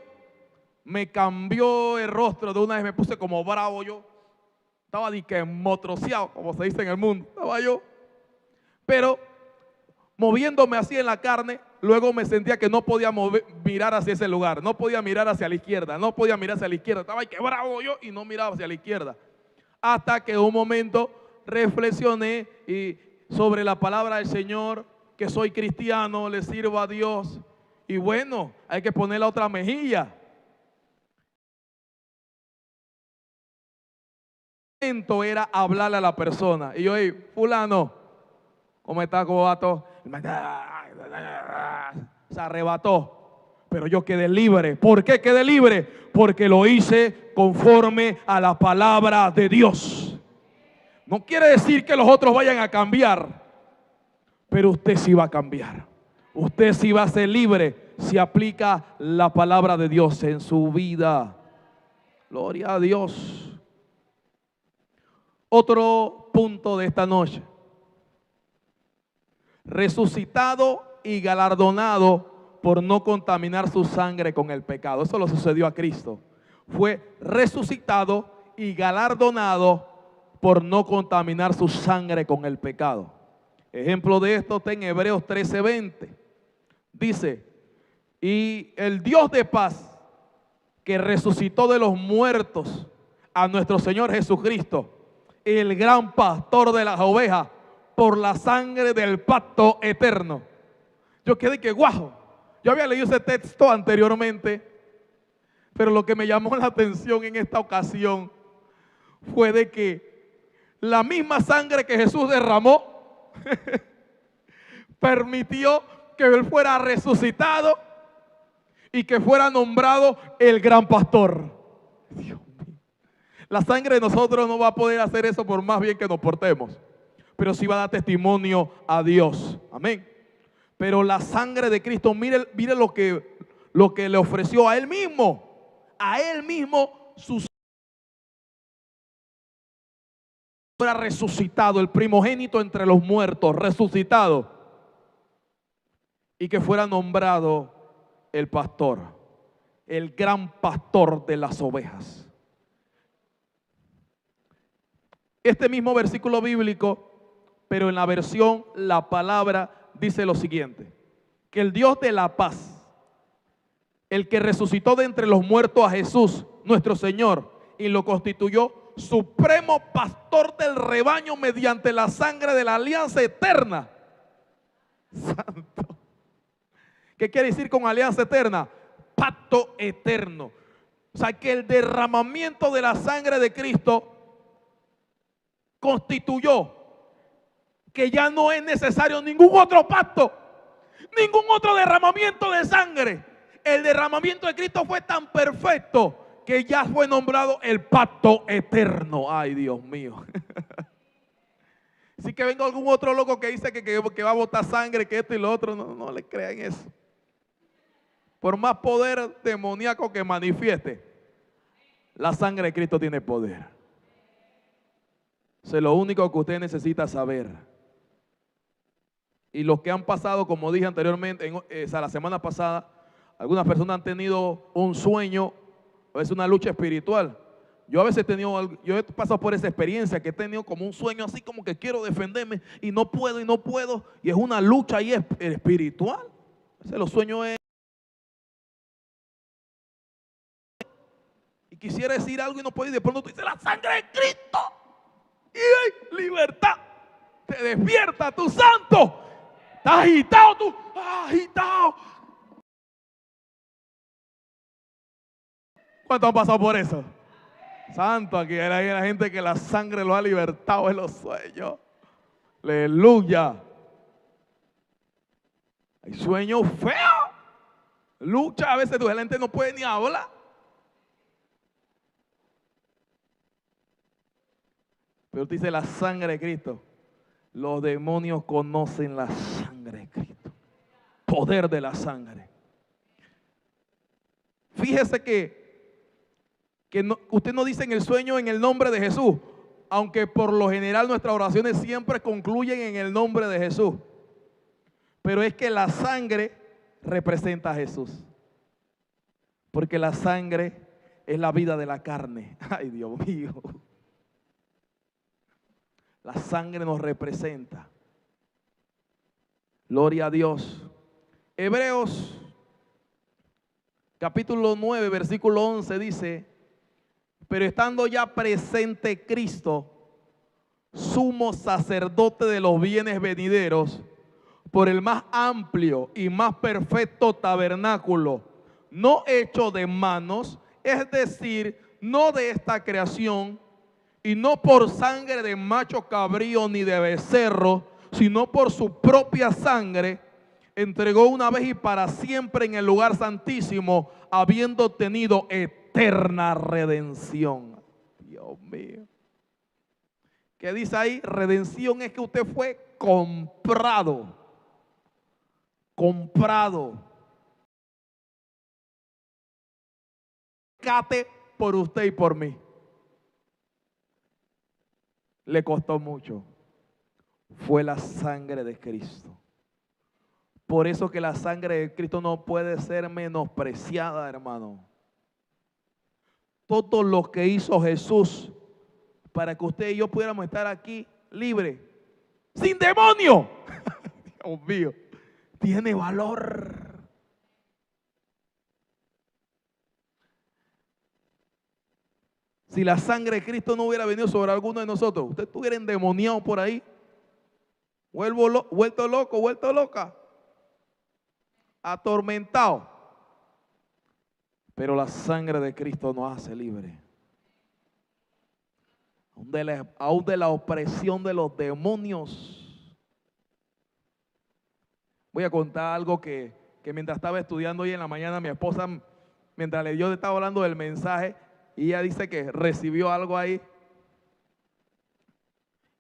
me cambió el rostro de una vez, me puse como bravo yo. Estaba motroceado, como se dice en el mundo. Estaba yo. Pero moviéndome así en la carne, luego me sentía que no podía mirar hacia ese lugar. No podía mirar hacia la izquierda. No podía mirar hacia la izquierda. Estaba ahí que bravo yo y no miraba hacia la izquierda. Hasta que en un momento reflexioné sobre la palabra del Señor, que soy cristiano, le sirvo a Dios. Y bueno, hay que poner la otra mejilla. Era hablarle a la persona. Y yo, hey, fulano, ¿cómo está, cobato? se arrebató. Pero yo quedé libre. ¿Por qué quedé libre? Porque lo hice conforme a la palabra de Dios. No quiere decir que los otros vayan a cambiar, pero usted sí va a cambiar. Usted sí va a ser libre si aplica la palabra de Dios en su vida. Gloria a Dios. Otro punto de esta noche. Resucitado y galardonado por no contaminar su sangre con el pecado. Eso lo sucedió a Cristo. Fue resucitado y galardonado por no contaminar su sangre con el pecado. Ejemplo de esto está en Hebreos 13:20. Dice, y el Dios de paz, que resucitó de los muertos a nuestro Señor Jesucristo, el gran pastor de las ovejas, por la sangre del pacto eterno. Yo quedé que guau. Yo había leído ese texto anteriormente, pero lo que me llamó la atención en esta ocasión fue de que la misma sangre que Jesús derramó permitió que Él fuera resucitado y que fuera nombrado el gran pastor. Dios mío. La sangre de nosotros no va a poder hacer eso por más bien que nos portemos, pero sí va a dar testimonio a Dios. Amén. Pero la sangre de Cristo, mire lo que le ofreció a Él mismo. A Él mismo su sangre. Fuera resucitado, el primogénito entre los muertos, resucitado. Y que fuera nombrado el pastor, el gran pastor de las ovejas. Este mismo versículo bíblico, pero en la versión La Palabra, dice lo siguiente: que el Dios de la paz, el que resucitó de entre los muertos a Jesús, nuestro Señor, y lo constituyó supremo pastor del rebaño mediante la sangre de la alianza eterna. Santo. ¿Qué quiere decir con alianza eterna? Pacto eterno. O sea, que el derramamiento de la sangre de Cristo constituyó que ya no es necesario ningún otro pacto, ningún otro derramamiento de sangre. El derramamiento de Cristo fue tan perfecto que ya fue nombrado el pacto eterno. Ay, Dios mío. Si que venga algún otro loco que dice que va a botar sangre, que esto y lo otro, no le crean eso. Por más poder demoníaco que manifieste, la sangre de Cristo tiene poder. Eso es lo único que usted necesita saber. Y los que han pasado, como dije anteriormente, la semana pasada, algunas personas han tenido un sueño, es una lucha espiritual. Yo a veces he pasado por esa experiencia, que he tenido como un sueño así como que quiero defenderme y no puedo, y es una lucha ahí espiritual. Ese los sueños es. Y quisiera decir algo y no puedo, y de pronto tú dices la sangre de Cristo y hay libertad. Te despierta tu santo. Estás agitado tú, agitado. ¿Cuántos han pasado por eso? Santo, aquí hay la gente que la sangre lo ha libertado en los sueños. Aleluya. Hay sueños feos. Lucha, a veces tu gente no puede ni hablar. Pero te dice la sangre de Cristo. Los demonios conocen la sangre de Cristo. Poder de la sangre. Fíjese que usted no dice en el sueño en el nombre de Jesús, aunque por lo general nuestras oraciones siempre concluyen en el nombre de Jesús. Pero es que la sangre representa a Jesús. Porque la sangre es la vida de la carne. Ay, Dios mío. La sangre nos representa. Gloria a Dios. Hebreos capítulo 9, versículo 11 dice: pero estando ya presente Cristo, sumo sacerdote de los bienes venideros, por el más amplio y más perfecto tabernáculo, no hecho de manos, es decir, no de esta creación, y no por sangre de macho cabrío ni de becerro, sino por su propia sangre, entregó una vez y para siempre en el lugar santísimo, habiendo obtenido eterna redención. Dios mío. ¿Qué dice ahí? Redención es que usted fue comprado. Comprado. Rescate por usted y por mí. Le costó mucho. Fue la sangre de Cristo. Por eso que la sangre de Cristo no puede ser menospreciada, hermano. Todo lo que hizo Jesús para que usted y yo pudiéramos estar aquí libres, sin demonio. Dios mío, tiene valor. Si la sangre de Cristo no hubiera venido sobre alguno de nosotros, usted estuviera endemoniado por ahí, vuelto loco, vuelto loca, atormentado. Pero la sangre de Cristo nos hace libre. Aún de la opresión de los demonios. Voy a contar algo que mientras estaba estudiando hoy en la mañana, mi esposa, mientras yo estaba hablando del mensaje, y ella dice que recibió algo ahí.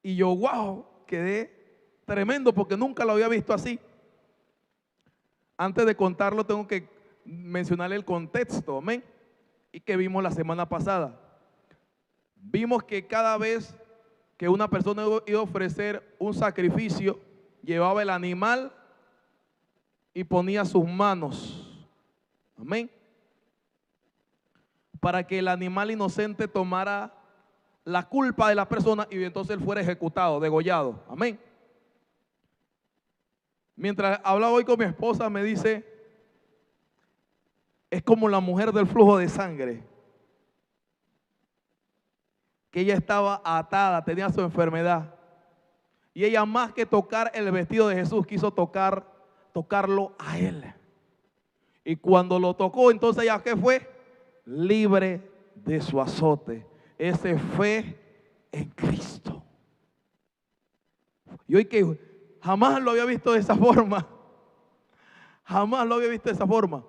Y yo, wow, quedé tremendo porque nunca lo había visto así. Antes de contarlo tengo que mencionarle el contexto, amén. Y que vimos la semana pasada. Vimos que cada vez que una persona iba a ofrecer un sacrificio, llevaba el animal y ponía sus manos. Amén. Para que el animal inocente tomara la culpa de la persona y entonces él fuera ejecutado, degollado. Amén. Mientras hablaba hoy con mi esposa, me dice, es como la mujer del flujo de sangre, que ella estaba atada, tenía su enfermedad, y ella más que tocar el vestido de Jesús, quiso tocarlo a él. Y cuando lo tocó, entonces ella, ¿qué fue? Libre de su azote. Ese fue en Cristo. Y hoy que jamás lo había visto de esa forma. Jamás lo había visto de esa forma.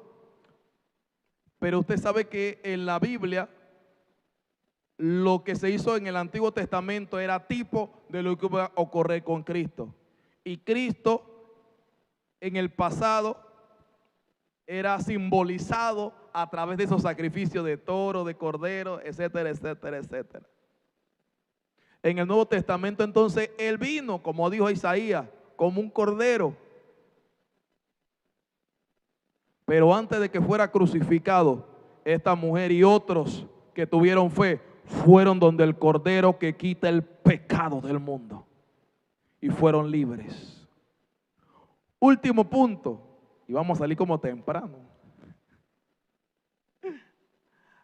Pero usted sabe que en la Biblia lo que se hizo en el Antiguo Testamento era tipo de lo que iba a ocurrir con Cristo. Y Cristo en el pasado era simbolizado a través de esos sacrificios de toro, de cordero, etcétera, etcétera, etcétera. En el Nuevo Testamento entonces Él vino, como dijo Isaías, como un cordero. Pero antes de que fuera crucificado, esta mujer y otros que tuvieron fe fueron donde el cordero que quita el pecado del mundo y fueron libres. Último punto, y vamos a salir como temprano.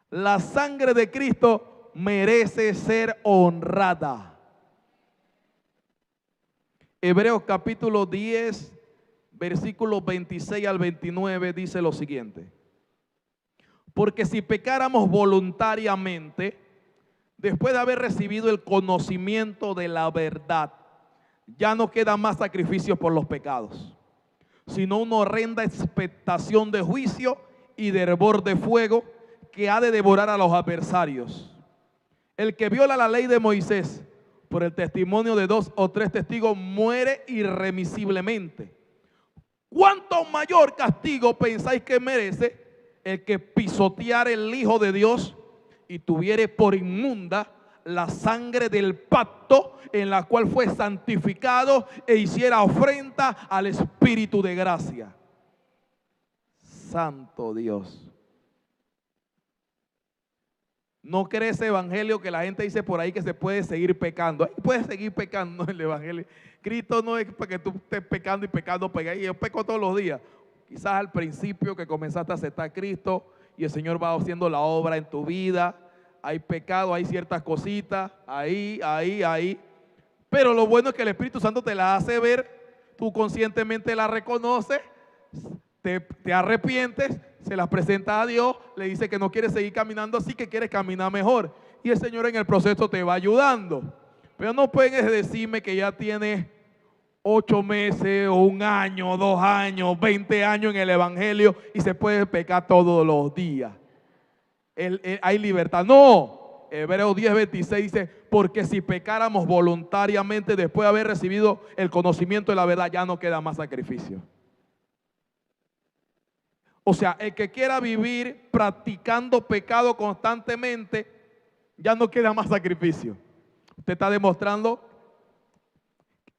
La sangre de Cristo merece ser honrada. Hebreos capítulo 10, versículos 26 al 29 dice lo siguiente. Porque si pecáramos voluntariamente, después de haber recibido el conocimiento de la verdad, ya no queda más sacrificios por los pecados, sino una horrenda expectación de juicio y de hervor de fuego que ha de devorar a los adversarios. El que viola la ley de Moisés por el testimonio de 2 o 3 testigos muere irremisiblemente. ¿Cuánto mayor castigo pensáis que merece el que pisoteare el Hijo de Dios y tuviere por inmunda la sangre del pacto en la cual fue santificado e hiciera ofrenda al Espíritu de gracia? Santo Dios. No cree ese evangelio que la gente dice por ahí que se puede seguir pecando. Ay, puede seguir pecando en el evangelio. Cristo no es para que tú estés pecando y pecando. Yo peco todos los días. Quizás al principio que comenzaste a aceptar a Cristo y el Señor va haciendo la obra en tu vida. Hay pecado, hay ciertas cositas, ahí. Pero lo bueno es que el Espíritu Santo te la hace ver, tú conscientemente la reconoces, te arrepientes, se las presenta a Dios, le dice que no quieres seguir caminando así, que quieres caminar mejor. Y el Señor en el proceso te va ayudando. Pero no puedes decirme que ya tienes 8 meses o 1 año, 2 años, 20 años en el evangelio y se puede pecar todos los días. Hay libertad. No, Hebreos 10:26 dice, porque si pecáramos voluntariamente después de haber recibido el conocimiento de la verdad, ya no queda más sacrificio. O sea, el que quiera vivir practicando pecado constantemente, ya no queda más sacrificio. Usted está demostrando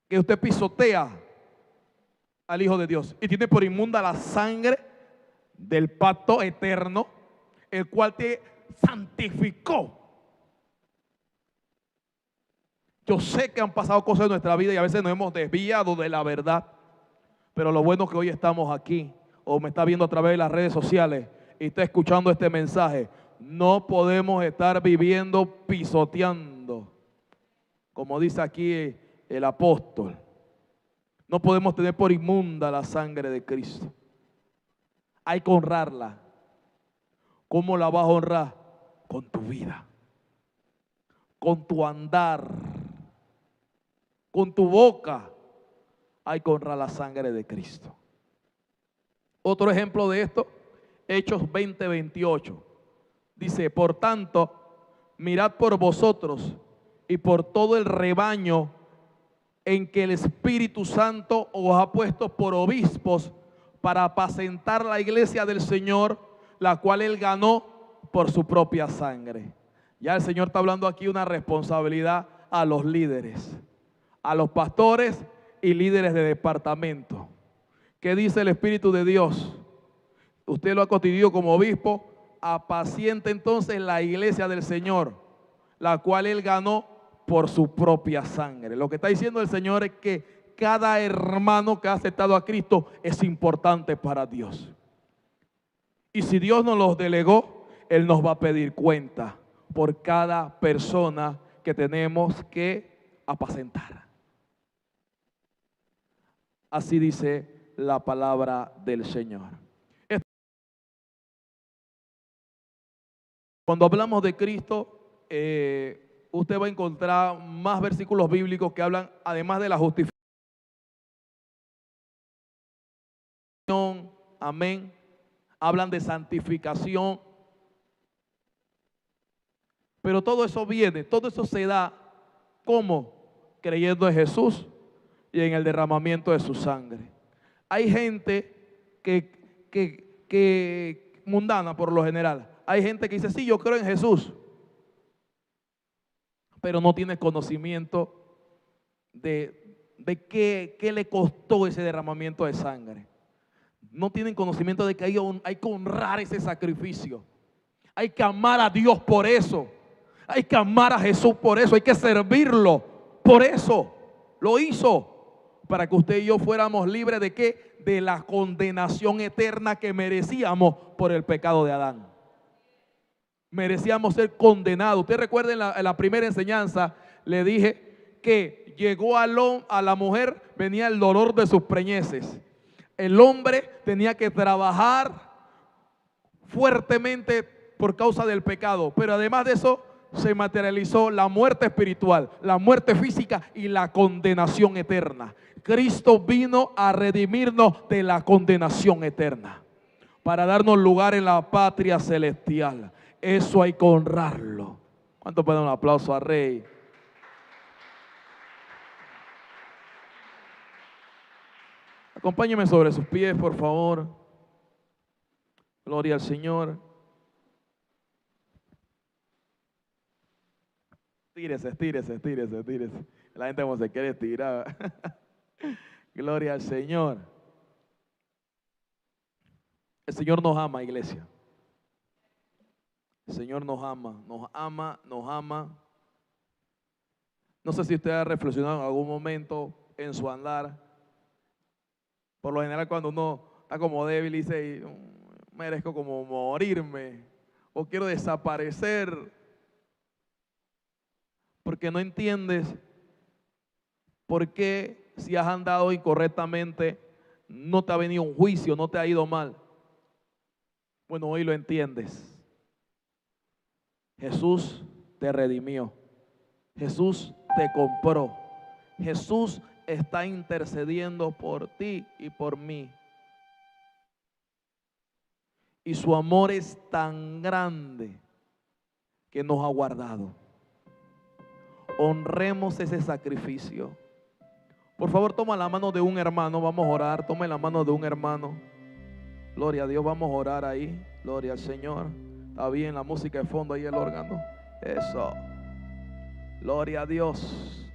que usted pisotea al Hijo de Dios y tiene por inmunda la sangre del pacto eterno, el cual te santificó. Yo sé que han pasado cosas en nuestra vida y a veces nos hemos desviado de la verdad, pero lo bueno es que hoy estamos aquí, o me está viendo a través de las redes sociales y está escuchando este mensaje. No podemos estar viviendo pisoteando, como dice aquí el apóstol. No podemos tener por inmunda la sangre de Cristo. Hay que honrarla. ¿Cómo la vas a honrar? Con tu vida, con tu andar, con tu boca. Hay que honrar la sangre de Cristo. Otro ejemplo de esto, Hechos 20:28. Dice, por tanto, mirad por vosotros y por todo el rebaño en que el Espíritu Santo os ha puesto por obispos para apacentar la iglesia del Señor, la cual Él ganó por su propia sangre. Ya el Señor está hablando aquí una responsabilidad a los líderes, a los pastores y líderes de departamento. ¿Qué dice el Espíritu de Dios? Usted lo ha constituido como obispo, apaciente entonces la iglesia del Señor, la cual Él ganó por su propia sangre. Lo que está diciendo el Señor es que cada hermano que ha aceptado a Cristo es importante para Dios. Y si Dios nos los delegó, Él nos va a pedir cuenta por cada persona que tenemos que apacentar. Así dice la palabra del Señor. Cuando hablamos de Cristo, usted va a encontrar más versículos bíblicos que hablan, además de la justificación, amén, hablan de santificación, pero todo eso viene, todo eso se da, ¿cómo? Creyendo en Jesús y en el derramamiento de su sangre. Hay gente que mundana por lo general, hay gente que dice, sí, yo creo en Jesús, pero no tiene conocimiento de qué le costó ese derramamiento de sangre. No tienen conocimiento de que hay que honrar ese sacrificio. Hay que amar a Dios por eso. Hay que amar a Jesús por eso. Hay que servirlo por eso. Lo hizo para que usted y yo fuéramos libres ¿de qué? De la condenación eterna que merecíamos por el pecado de Adán. Merecíamos ser condenados. Usted recuerda en la primera enseñanza, le dije que llegó a la mujer, venía el dolor de sus preñeces. El hombre tenía que trabajar fuertemente por causa del pecado, pero además de eso se materializó la muerte espiritual, la muerte física y la condenación eterna. Cristo vino a redimirnos de la condenación eterna para darnos lugar en la patria celestial. Eso hay que honrarlo. ¿Cuánto pueden dar un aplauso al Rey? Acompáñeme sobre sus pies, por favor. Gloria al Señor. Estírese, estírese, estírese, estírese. La gente como se quiere estirar. Gloria al Señor. El Señor nos ama, iglesia. El Señor nos ama, nos ama, nos ama. No sé si usted ha reflexionado en algún momento en su andar. Por lo general cuando uno está como débil y dice, merezco como morirme o quiero desaparecer, porque no entiendes por qué si has andado incorrectamente no te ha venido un juicio, no te ha ido mal. Bueno, hoy lo entiendes. Jesús te redimió. Jesús te compró. Jesús está intercediendo por ti y por mí. Y su amor es tan grande que nos ha guardado. Honremos ese sacrificio. Por favor, toma la mano de un hermano, vamos a orar. Tome la mano de un hermano. Gloria a Dios, vamos a orar ahí. Gloria al Señor. Está bien la música de fondo ahí, el órgano. Eso. Gloria a Dios.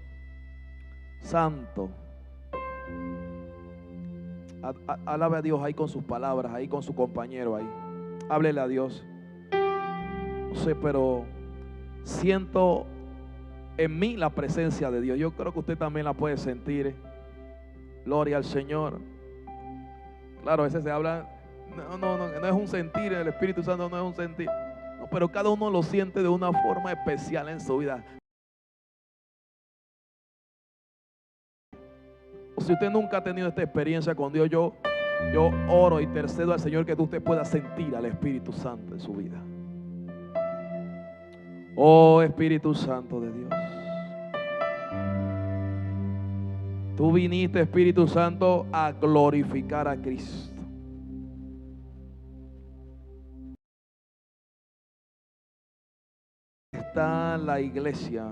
Santo. Alabe a Dios ahí con sus palabras, ahí con su compañero ahí. Háblele a Dios. No sé, pero siento en mí la presencia de Dios. Yo creo que usted también la puede sentir. Gloria al Señor. Claro, a veces se habla, no es un sentir, el Espíritu Santo no es un sentir. No, pero cada uno lo siente de una forma especial en su vida. O si usted nunca ha tenido esta experiencia con Dios, yo oro y intercedo al Señor que usted pueda sentir al Espíritu Santo en su vida. Oh Espíritu Santo de Dios. Tú viniste, Espíritu Santo, a glorificar a Cristo. Está la iglesia.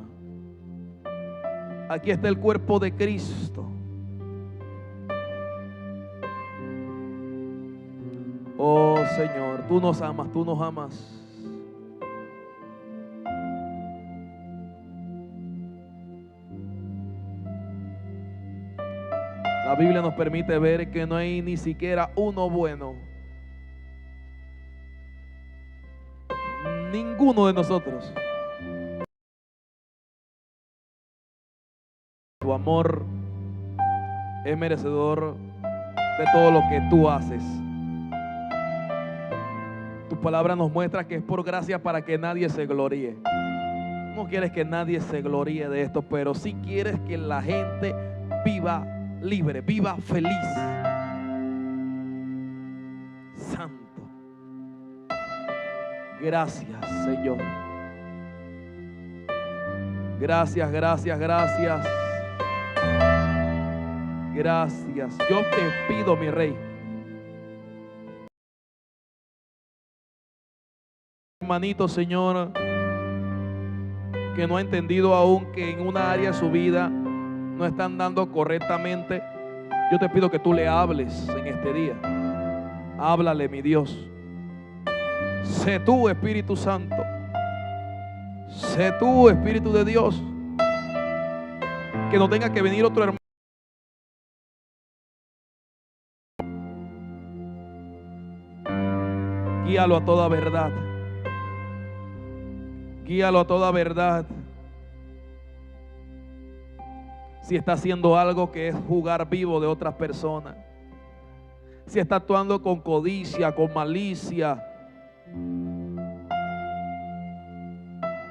Aquí está el cuerpo de Cristo. Oh Señor, tú nos amas, tú nos amas. La Biblia nos permite ver que no hay ni siquiera uno bueno. Ninguno de nosotros. Tu amor es merecedor de todo lo que tú haces. Tu palabra nos muestra que es por gracia para que nadie se gloríe. No quieres que nadie se gloríe de esto, pero sí quieres que la gente viva libre, viva feliz. Santo. Gracias, Señor. Gracias, gracias, gracias. Gracias. Yo te pido, mi Rey, hermanito, Señor, que no ha entendido aún que en una área de su vida no están dando correctamente, yo te pido que tú le hables en este día. Háblale, mi Dios. Sé tú, Espíritu Santo. Sé tú, Espíritu de Dios. Que no tenga que venir otro hermano. Guíalo a toda verdad. Guíalo a toda verdad. Si está haciendo algo que es jugar vivo de otras personas, si está actuando con codicia, con malicia,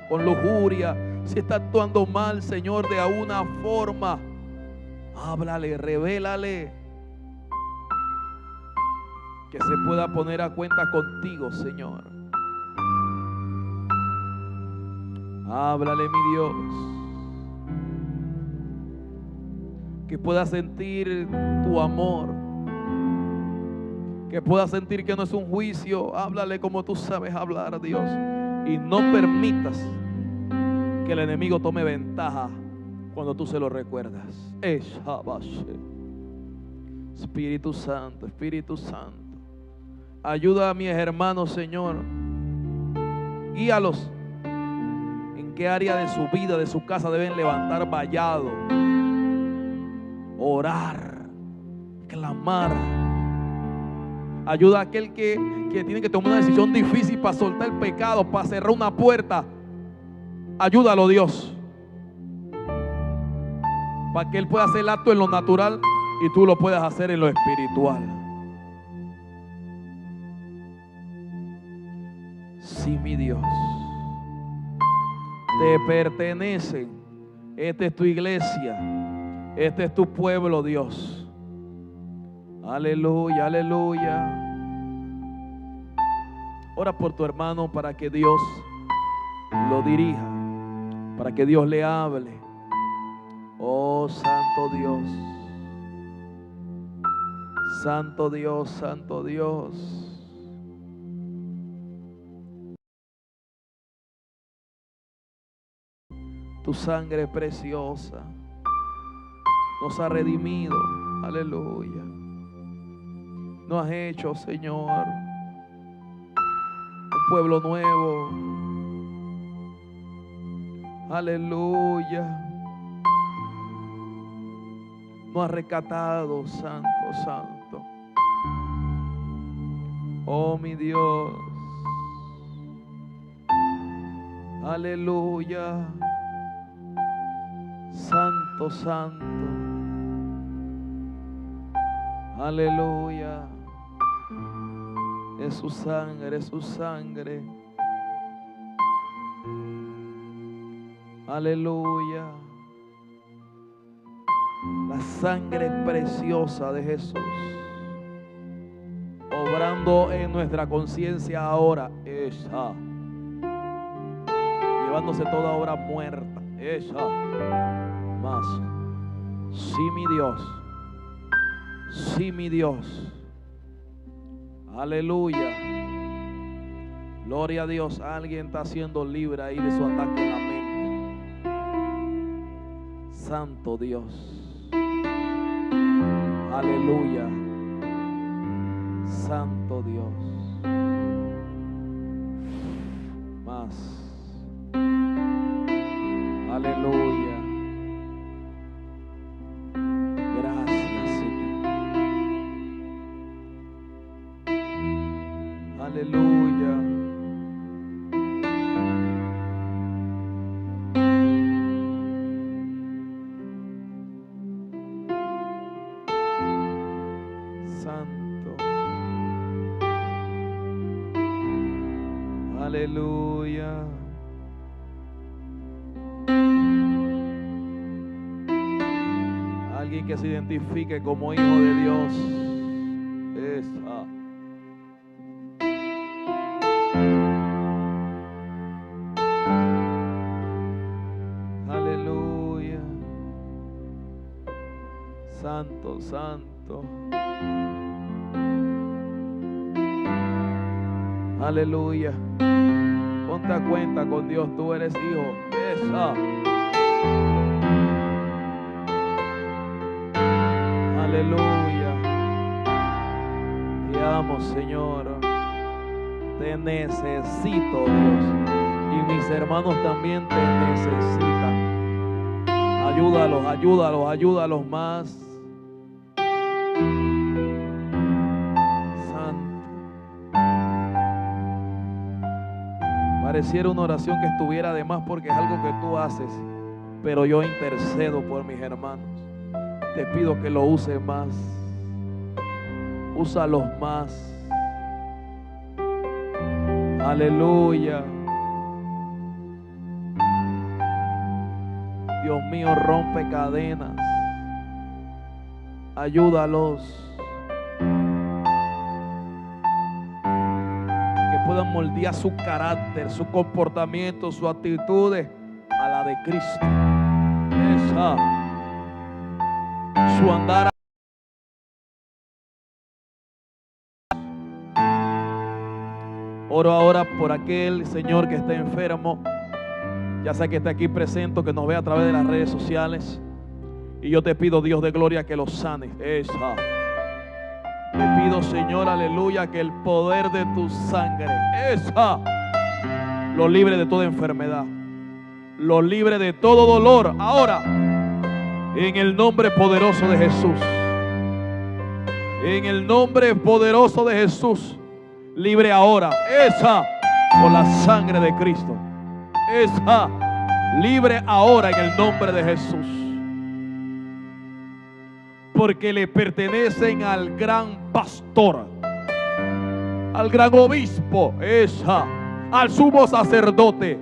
con lujuria, si está actuando mal, Señor, de alguna forma, háblale, revélale, que se pueda poner a cuenta contigo, Señor. Háblale, mi Dios. Que pueda sentir tu amor. Que pueda sentir que no es un juicio. Háblale como tú sabes hablar, Dios. Y no permitas que el enemigo tome ventaja cuando tú se lo recuerdas. Espíritu Santo, Espíritu Santo. Ayuda a mis hermanos, Señor. Guíalos. ¿En qué área de su vida, de su casa deben levantar vallado? Orar, clamar. Ayuda a aquel que tiene que tomar una decisión difícil para soltar el pecado, para cerrar una puerta. Ayúdalo, Dios, para que él pueda hacer el acto en lo natural y tú lo puedas hacer en lo espiritual. Sí, mi Dios, te pertenece. Esta es tu iglesia. Este es tu pueblo, Dios. Aleluya, aleluya. Ora por tu hermano para que Dios lo dirija, para que Dios le hable. Oh, Santo Dios. Santo Dios, Santo Dios. Tu sangre preciosa nos ha redimido. Aleluya. Nos has hecho, Señor, un pueblo nuevo. Aleluya. Nos has rescatado, Santo, Santo. Oh, mi Dios. Aleluya. Santo, Santo. Aleluya. Es su sangre, es su sangre. Aleluya. La sangre preciosa de Jesús, obrando en nuestra conciencia ahora, esa, llevándose toda obra muerta, esa, más. Sí, mi Dios. Sí, mi Dios. Aleluya. Gloria a Dios. Alguien está siendo libre ahí de su ataque en la mente. Santo Dios. Aleluya. Santo Dios. Más. Aleluya. Gracias, Señor. Aleluya. Santo. Aleluya. Alguien que se identifique como hijo de Dios. Esa. Aleluya. Santo, santo. Aleluya. Ponte a cuenta con Dios, tú eres hijo. Esa. Aleluya. Te amo, Señor. Te necesito, Dios. Y mis hermanos también te necesitan. Ayúdalos, ayúdalos, ayúdalos más. Santo. Pareciera una oración que estuviera de más porque es algo que tú haces. Pero yo intercedo por mis hermanos. Te pido que lo uses más. Úsalos más. Aleluya. Dios mío, rompe cadenas. Ayúdalos. Que puedan moldear su carácter, su comportamiento, su actitudes a la de Cristo. Esa. Su andar. Oro ahora por aquel Señor que está enfermo, ya sea que esté aquí presente o que nos vea a través de las redes sociales. Y yo te pido, Dios de gloria, que los sanes. Esa. Te pido, Señor, aleluya, que el poder de tu sangre, esa, lo libre de toda enfermedad, lo libre de todo dolor. Ahora, en el nombre poderoso de Jesús. En el nombre poderoso de Jesús. Libre ahora. Esa. Por la sangre de Cristo. Esa. Libre ahora en el nombre de Jesús. Porque le pertenecen al gran pastor. Al gran obispo. Esa. Al sumo sacerdote.